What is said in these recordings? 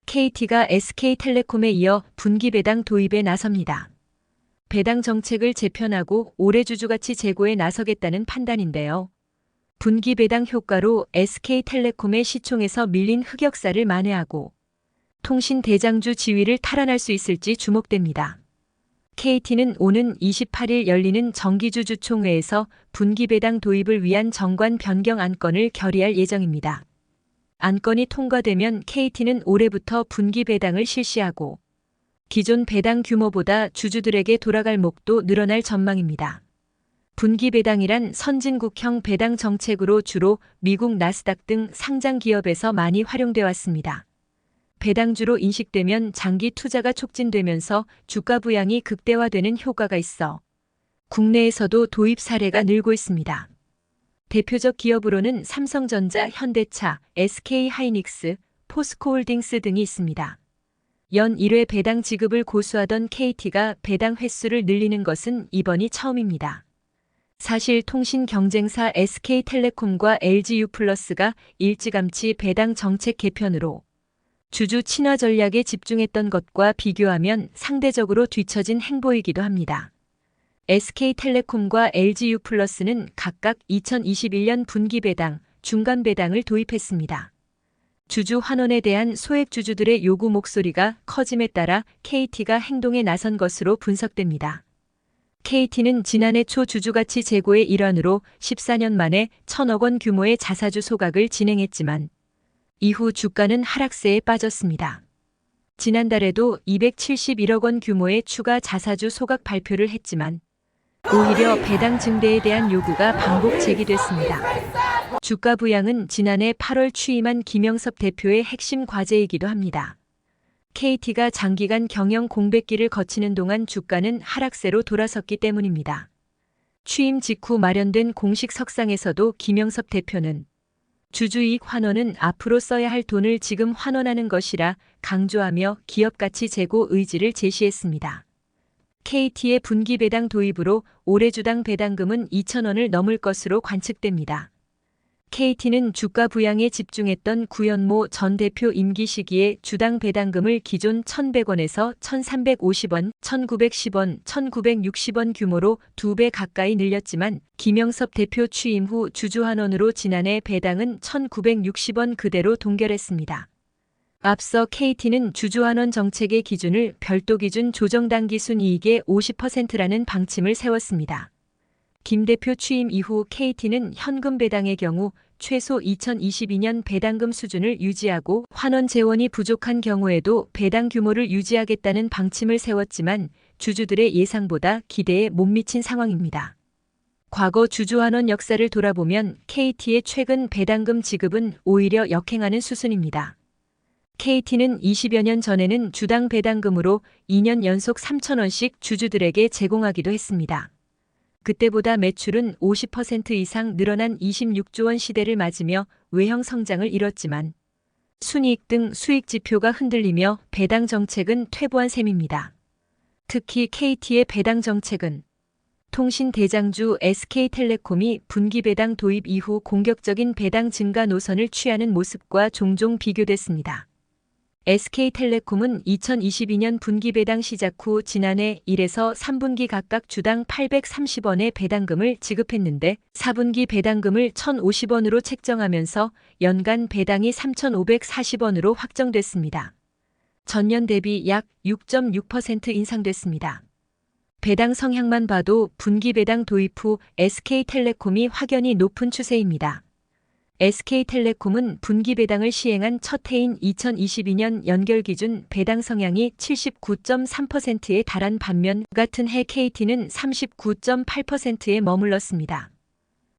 KT가 SK텔레콤에 이어 분기 배당 도입에 나섭니다. 배당 정책을 재편하고 올해 주주가치 제고에 나서겠다는 판단인데요. 분기 배당 효과로 SK텔레콤의 시총에서 밀린 흑역사를 만회하고 통신 대장주 지위를 탈환할 수 있을지 주목됩니다. KT는 오는 28일 열리는 정기주주총회에서 분기 배당 도입을 위한 정관 변경 안건을 결의할 예정입니다. 안건이 통과되면 KT는 올해부터 분기 배당을 실시하고 기존 배당 규모보다 주주들에게 돌아갈 몫도 늘어날 전망입니다. 분기 배당이란 선진국형 배당 정책으로 주로 미국 나스닥 등 상장 기업에서 많이 활용돼 왔습니다. 배당주로 인식되면 장기 투자가 촉진되면서 주가 부양이 극대화되는 효과가 있어 국내에서도 도입 사례가 늘고 있습니다. 대표적 기업으로는 삼성전자, 현대차, SK하이닉스, 포스코홀딩스 등이 있습니다. 연 1회 배당 지급을 고수하던 KT가 배당 횟수를 늘리는 것은 이번이 처음입니다. 사실 통신 경쟁사 SK텔레콤과 LG유플러스가 일찌감치 배당 정책 개편으로 주주 친화 전략에 집중했던 것과 비교하면 상대적으로 뒤처진 행보이기도 합니다. SK텔레콤과 LG유플러스는 각각 2021년 분기 배당, 중간 배당을 도입했습니다. 주주 환원에 대한 소액 주주들의 요구 목소리가 커짐에 따라 KT가 행동에 나선 것으로 분석됩니다. KT는 지난해 초 주주가치 제고의 일환으로 14년 만에 1,000억 원 규모의 자사주 소각을 진행했지만 이후 주가는 하락세에 빠졌습니다. 지난달에도 271억 원 규모의 추가 자사주 소각 발표를 했지만 오히려 배당 증대에 대한 요구가 반복 제기됐습니다. 주가 부양은 지난해 8월 취임한 김영섭 대표의 핵심 과제이기도 합니다. KT가 장기간 경영 공백기를 거치는 동안 주가는 하락세로 돌아섰기 때문입니다. 취임 직후 마련된 공식 석상에서도 김영섭 대표는 주주이익 환원은 앞으로 써야 할 돈을 지금 환원하는 것이라 강조하며 기업가치 제고 의지를 제시했습니다. KT의 분기 배당 도입으로 올해 주당 배당금은 2,000원을 넘을 것으로 관측됩니다. KT는 주가 부양에 집중했던 구현모 전 대표 임기 시기에 주당 배당금을 기존 1,100원에서 1,350원, 1,910원, 1,960원 규모로 2배 가까이 늘렸지만 김영섭 대표 취임 후 주주환원으로 지난해 배당은 1,960원 그대로 동결했습니다. 앞서 KT는 주주환원 정책의 기준을 별도 기준 조정당기 순이익의 50%라는 방침을 세웠습니다. 김 대표 취임 이후 KT는 현금 배당의 경우 최소 2022년 배당금 수준을 유지하고 환원 재원이 부족한 경우에도 배당 규모를 유지하겠다는 방침을 세웠지만 주주들의 예상보다 기대에 못 미친 상황입니다. 과거 주주환원 역사를 돌아보면 KT의 최근 배당금 지급은 오히려 역행하는 수순입니다. KT는 20여 년 전에는 주당 배당금으로 2년 연속 3,000원씩 주주들에게 제공하기도 했습니다. 그때보다 매출은 50% 이상 늘어난 26조 원 시대를 맞으며 외형 성장을 이뤘지만 순이익 등 수익 지표가 흔들리며 배당 정책은 퇴보한 셈입니다. 특히 KT의 배당 정책은 통신 대장주 SK텔레콤이 분기 배당 도입 이후 공격적인 배당 증가 노선을 취하는 모습과 종종 비교됐습니다. SK텔레콤은 2022년 분기 배당 시작 후 지난해 1에서 3분기 각각 주당 830원의 배당금을 지급했는데 4분기 배당금을 1,050원으로 책정하면서 연간 배당이 3,540원으로 확정됐습니다. 전년 대비 약 6.6% 인상됐습니다. 배당 성향만 봐도 분기 배당 도입 후 SK텔레콤이 확연히 높은 추세입니다. SK텔레콤은 분기 배당을 시행한 첫 해인 2022년 연결 기준 배당 성향이 79.3%에 달한 반면 같은 해 KT는 39.8%에 머물렀습니다.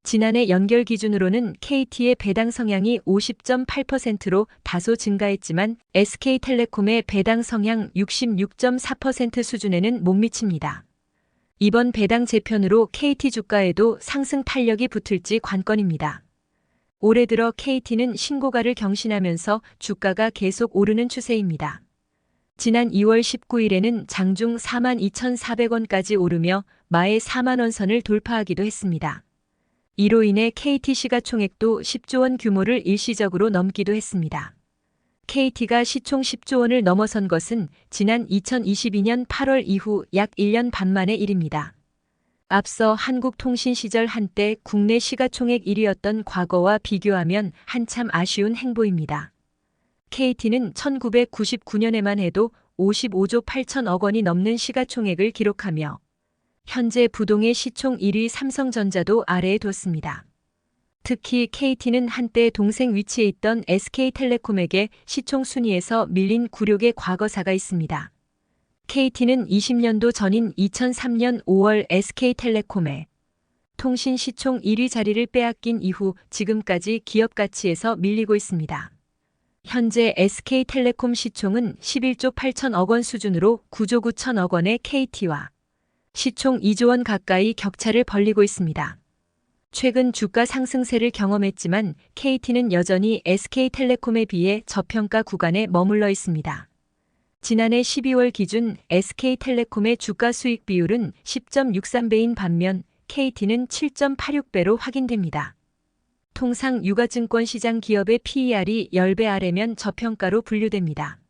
지난해 연결 기준으로는 KT의 배당 성향이 50.8%로 다소 증가했지만 SK텔레콤의 배당 성향 66.4% 수준에는 못 미칩니다. 이번 배당 재편으로 KT 주가에도 상승 탄력이 붙을지 관건입니다. 올해 들어 KT는 신고가를 경신하면서 주가가 계속 오르는 추세입니다. 지난 2월 19일에는 장중 42,400원까지 오르며 마의 4만원 선을 돌파하기도 했습니다. 이로 인해 KT 시가총액도 10조 원 규모를 일시적으로 넘기도 했습니다. KT가 시총 10조 원을 넘어선 것은 지난 2022년 8월 이후 약 1년 반 만의 일입니다. 앞서 한국통신 시절 한때 국내 시가총액 1위였던 과거와 비교하면 한참 아쉬운 행보입니다. KT는 1999년에만 해도 55조 8천억 원이 넘는 시가총액을 기록하며 현재 부동의 시총 1위 삼성전자도 아래에 뒀습니다. 특히 KT는 한때 동생 위치에 있던 SK텔레콤에게 시총 순위에서 밀린 굴욕의 과거사가 있습니다. KT는 20년도 전인 2003년 5월 SK텔레콤에 통신 시총 1위 자리를 빼앗긴 이후 지금까지 기업 가치에서 밀리고 있습니다. 현재 SK텔레콤 시총은 11조 8천억 원 수준으로 9조 9천억 원의 KT와 시총 2조 원 가까이 격차를 벌리고 있습니다. 최근 주가 상승세를 경험했지만 KT는 여전히 SK텔레콤에 비해 저평가 구간에 머물러 있습니다. 지난해 12월 기준 SK텔레콤의 주가 수익 비율은 10.63배인 반면 KT는 7.86배로 확인됩니다. 통상 유가증권 시장 기업의 PER이 10배 아래면 저평가로 분류됩니다.